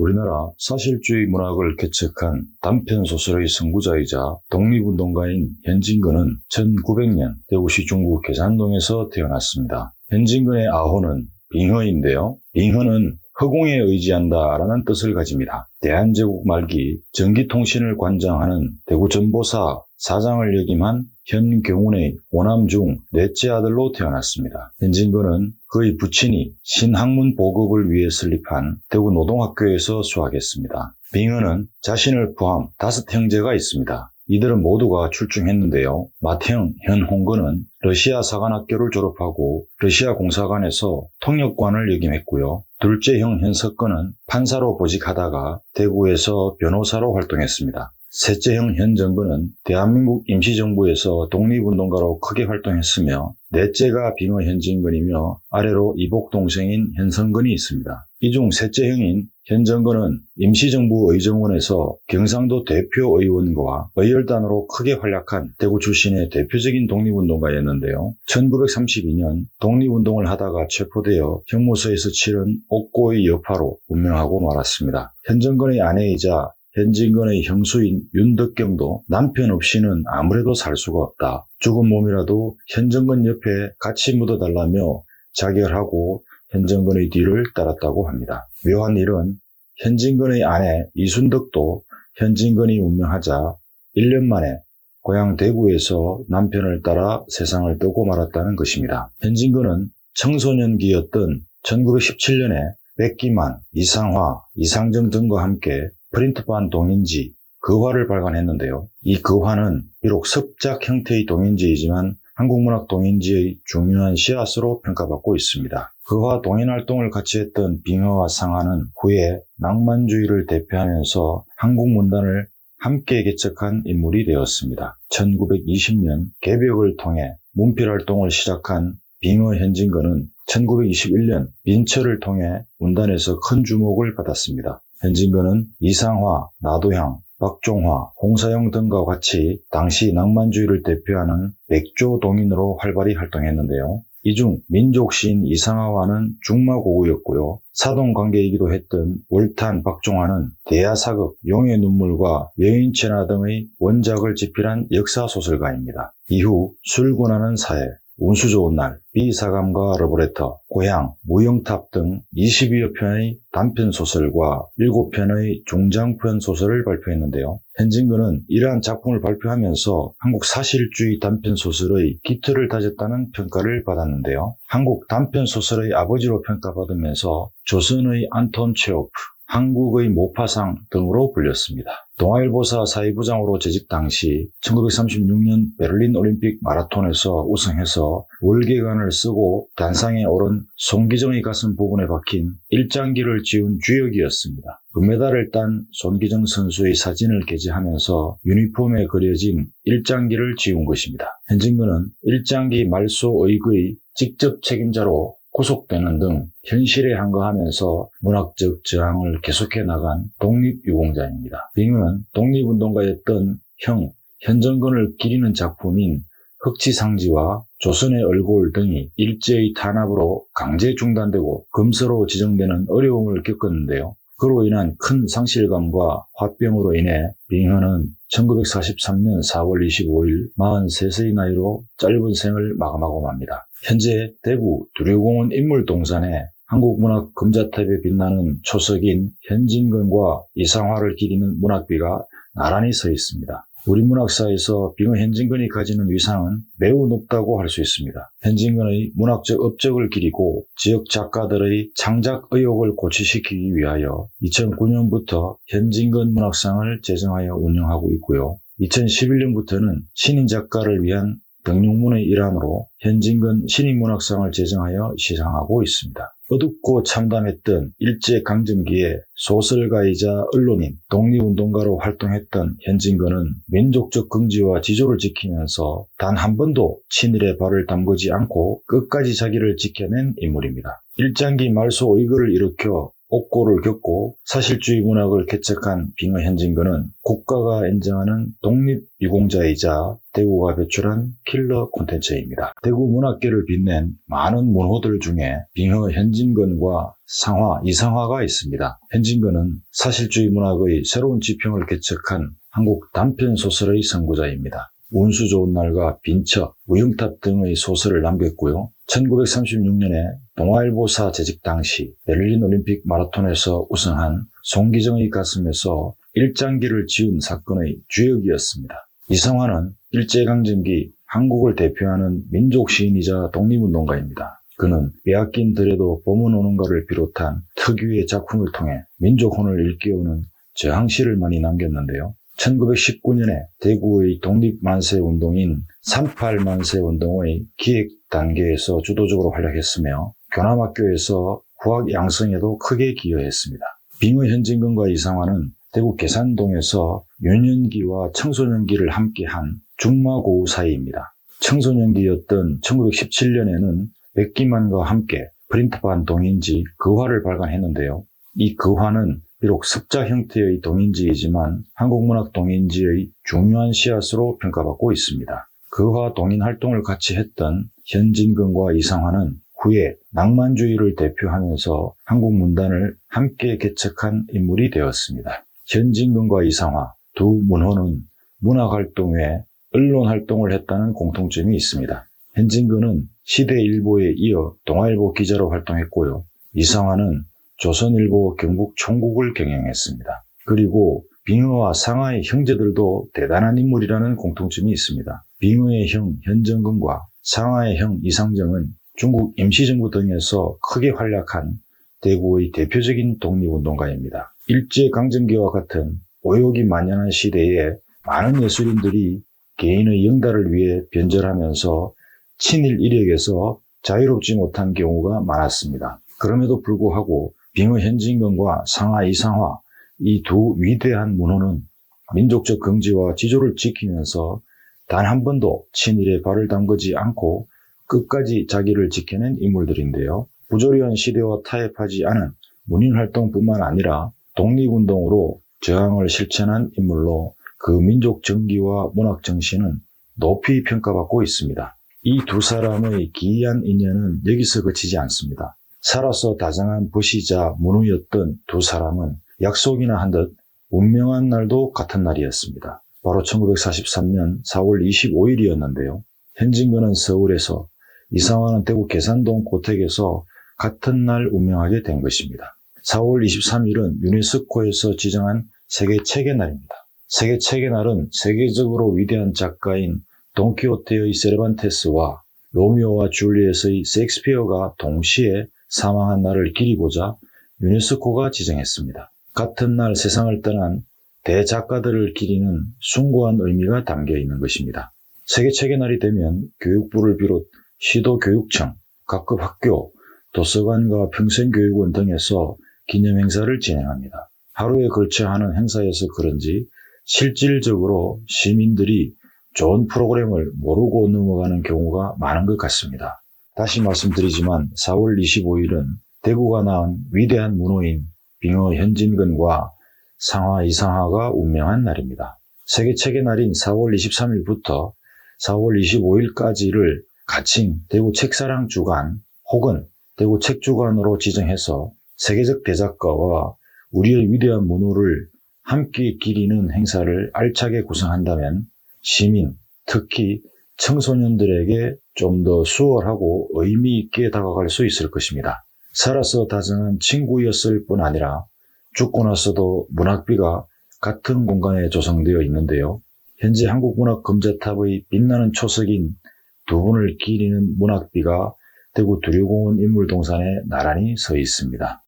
우리나라 사실주의 문학을 개척한 단편소설의 선구자이자 독립운동가인 현진건은 1900년 대구시 중구 계산동에서 태어났습니다. 현진건의 아호는 빙허인데요. 빙허는 허공에 의지한다라는 뜻을 가집니다. 대한제국 말기 전기통신을 관장하는 대구전보사 사장을 역임한 현경운의 오남 중 넷째 아들로 태어났습니다. 현진건은 그의 부친이 신학문 보급을 위해 설립한 대구 노동학교에서 수학했습니다. 빙허는 자신을 포함 5형제가 있습니다. 이들은 모두가 출중했는데요. 맏형 현홍건은 러시아 사관학교를 졸업하고 러시아 공사관에서 통역관을 역임했고요. 둘째 형 현석건은 판사로 보직하다가 대구에서 변호사로 활동했습니다. 셋째 형 현정건은 대한민국 임시정부에서 독립운동가로 크게 활동했으며 넷째가 빙허 현진건이며 아래로 이복 동생인 현성건이 있습니다. 이 중 셋째 형인 현정건은 임시정부 의정원에서 경상도 대표 의원과 의열단으로 크게 활약한 대구 출신의 대표적인 독립운동가였는데요. 1932년 독립운동을 하다가 체포되어 형무소에서 치른 옥고의 여파로 운명하고 말았습니다. 현정건의 아내이자 현진건의 형수인 윤덕경도 남편 없이는 아무래도 살 수가 없다. 죽은 몸이라도 현정건 옆에 같이 묻어달라며 자결하고 현정건의 뒤를 따랐다고 합니다. 묘한 일은 현진건의 아내 이순덕도 현진건이 운명하자 1년 만에 고향 대구에서 남편을 따라 세상을 떠고 말았다는 것입니다. 현진건은 청소년기였던 1917년에 백기만, 이상화, 이상정 등과 함께 프린트판 동인지 거화를 발간했는데요. 이 거화는 비록 습작 형태의 동인지이지만 한국문학 동인지의 중요한 씨앗으로 평가받고 있습니다. 거화 동인활동을 같이 했던 빙허와 상하는 후에 낭만주의를 대표하면서 한국문단을 함께 개척한 인물이 되었습니다. 1920년 개벽을 통해 문필활동을 시작한 빙허 현진건은 1921년 민철을 통해 문단에서 큰 주목을 받았습니다. 현진건은 이상화, 나도향, 박종화, 홍사용 등과 같이 당시 낭만주의를 대표하는 백조 동인으로 활발히 활동했는데요. 이 중 민족시인 이상화와는 중마고우였고요. 사돈관계이기도 했던 월탄 박종화는 대야사극, 용의 눈물과 여인천하 등의 원작을 집필한 역사소설가입니다. 이후 술권하는 사회, 운수 좋은 날, 비사감과 러브레터, 고향, 무영탑 등 20여 편의 단편소설과 7편의 중장편 소설을 발표했는데요. 현진건은 이러한 작품을 발표하면서 한국 사실주의 단편소설의 기틀을 다졌다는 평가를 받았는데요. 한국 단편소설의 아버지로 평가받으면서 조선의 안톤 체호프, 한국의 모파상 등으로 불렸습니다. 동아일보사 사회부장으로 재직 당시 1936년 베를린 올림픽 마라톤에서 우승해서 월계관을 쓰고 단상에 오른 손기정의 가슴 부분에 박힌 일장기를 지운 주역이었습니다. 금메달을 딴 손기정 선수의 사진을 게재하면서 유니폼에 그려진 일장기를 지운 것입니다. 현진건은 일장기 말소 의거의 직접 책임자로 구속되는 등 현실에 항거하면서 문학적 저항을 계속해 나간 독립유공자입니다. 빙허는 독립운동가였던 형 현정건을 기리는 작품인 흑치상지와 조선의 얼굴 등이 일제의 탄압으로 강제 중단되고 검서로 지정되는 어려움을 겪었는데요. 그로 인한 큰 상실감과 화병으로 인해 빙허는 1943년 4월 25일 43세의 나이로 짧은 생을 마감하고 맙니다. 현재 대구 두류공원 인물동산에 한국문학 금자탑에 빛나는 초석인 현진건과 이상화를 기리는 문학비가 나란히 서 있습니다. 우리 문학사에서 빙허 현진건이 가지는 위상은 매우 높다고 할 수 있습니다. 현진건의 문학적 업적을 기리고 지역 작가들의 창작 의욕을 고취시키기 위하여 2009년부터 현진건 문학상을 제정하여 운영하고 있고요. 2011년부터는 신인 작가를 위한 등용문의 일환으로 현진건 신인문학상을 제정하여 시상하고 있습니다. 어둡고 참담했던 일제강점기에 소설가이자 언론인, 독립운동가로 활동했던 현진건은 민족적 긍지와 지조를 지키면서 단 한 번도 친일의 발을 담그지 않고 끝까지 자기를 지켜낸 인물입니다. 일장기 말소 의거를 일으켜 옥고를 겪고 사실주의 문학을 개척한 빙의 현진근은 국가가 인정하는 독립유공자이자 대구가 배출한 킬러 콘텐츠입니다. 대구 문학계를 빛낸 많은 문호들 중에 빙의 현진근과 상화, 이상화가 있습니다. 현진근은 사실주의 문학의 새로운 지평을 개척한 한국 단편소설의 선구자입니다. 운수 좋은 날과 빈처, 무용탑 등의 소설을 남겼고요. 1936년에 동아일보사 재직 당시 베를린 올림픽 마라톤에서 우승한 송기정의 가슴에서 일장기를 지운 사건의 주역이었습니다. 이상화는 일제강점기 한국을 대표하는 민족 시인이자 독립운동가입니다. 그는 빼앗긴 들에도 봄은 오는가를 비롯한 특유의 작품을 통해 민족혼을 일깨우는 저항시를 많이 남겼는데요. 1919년에 대구의 독립만세운동인 38만세운동의 기획 단계에서 주도적으로 활약했으며 교남학교에서 후학 양성에도 크게 기여했습니다. 빙의 현진근과 이상화는 대구 계산동에서 유년기와 청소년기를 함께한 중마고우 사이입니다. 청소년기였던 1917년에는 백기만과 함께 프린트판 동인지 거화를 발간했는데요. 이 거화는 비록 습자 형태의 동인지이지만 한국문학 동인지의 중요한 씨앗으로 평가받고 있습니다. 거화 동인 활동을 같이 했던 현진근과 이상화는 후에 낭만주의를 대표하면서 한국 문단을 함께 개척한 인물이 되었습니다. 현진근과 이상화 두 문호는 문학활동 외에 언론활동을 했다는 공통점이 있습니다. 현진근은 시대일보에 이어 동아일보 기자로 활동했고요. 이상화는 조선일보 경북 총국을 경영했습니다. 그리고 빙의와 상하의 형제들도 대단한 인물이라는 공통점이 있습니다. 빙의의 형 현정근과 상하의 형 이상정은 중국 임시정부 등에서 크게 활약한 대구의 대표적인 독립운동가입니다. 일제강점기와 같은 오욕이 만연한 시대에 많은 예술인들이 개인의 영달을 위해 변절하면서 친일 이력에서 자유롭지 못한 경우가 많았습니다. 그럼에도 불구하고 빙의 현진근과 상하 이상화 이 두 위대한 문호는 민족적 긍지와 지조를 지키면서 단 한 번도 친일에 발을 담그지 않고 끝까지 자기를 지켜낸 인물들인데요. 부조리한 시대와 타협하지 않은 문인활동뿐만 아니라 독립운동으로 저항을 실천한 인물로 그 민족 정기와 문학 정신은 높이 평가받고 있습니다. 이 두 사람의 기이한 인연은 여기서 그치지 않습니다. 살아서 다정한 부시자 문우였던 두 사람은 약속이나 한 듯 운명한 날도 같은 날이었습니다. 바로 1943년 4월 25일이었는데요. 현진근은 서울에서, 이상화는 대구 계산동 고택에서 같은 날 운명하게 된 것입니다. 4월 23일은 유네스코에서 지정한 세계 책의 날입니다. 세계 책의 날은 세계적으로 위대한 작가인 돈키호테의 세르반테스와 로미오와 줄리엣의 셰익스피어가 동시에 사망한 날을 기리고자 유네스코가 지정했습니다. 같은 날 세상을 떠난 대작가들을 기리는 숭고한 의미가 담겨 있는 것입니다. 세계 책의 날이 되면 교육부를 비롯 시도교육청, 각급 학교, 도서관과 평생교육원 등에서 기념행사를 진행합니다. 하루에 걸쳐 하는 행사여서 그런지 실질적으로 시민들이 좋은 프로그램을 모르고 넘어가는 경우가 많은 것 같습니다. 다시 말씀드리지만 4월 25일은 대구가 낳은 위대한 문호인 빙의 현진근과 상하 이상화가 운명한 날입니다. 세계 책의 날인 4월 23일부터 4월 25일까지를 가칭 대구 책사랑 주간 혹은 대구 책주간으로 지정해서 세계적 대작가와 우리의 위대한 문호를 함께 기리는 행사를 알차게 구성한다면 시민, 특히 청소년들에게 좀 더 수월하고 의미 있게 다가갈 수 있을 것입니다. 살아서 다정한 친구였을 뿐 아니라 죽고 나서도 문학비가 같은 공간에 조성되어 있는데요. 현재 한국문학 금자탑의 빛나는 초석인 두 분을 기리는 문학비가 대구 두류공원 인물동산에 나란히 서 있습니다.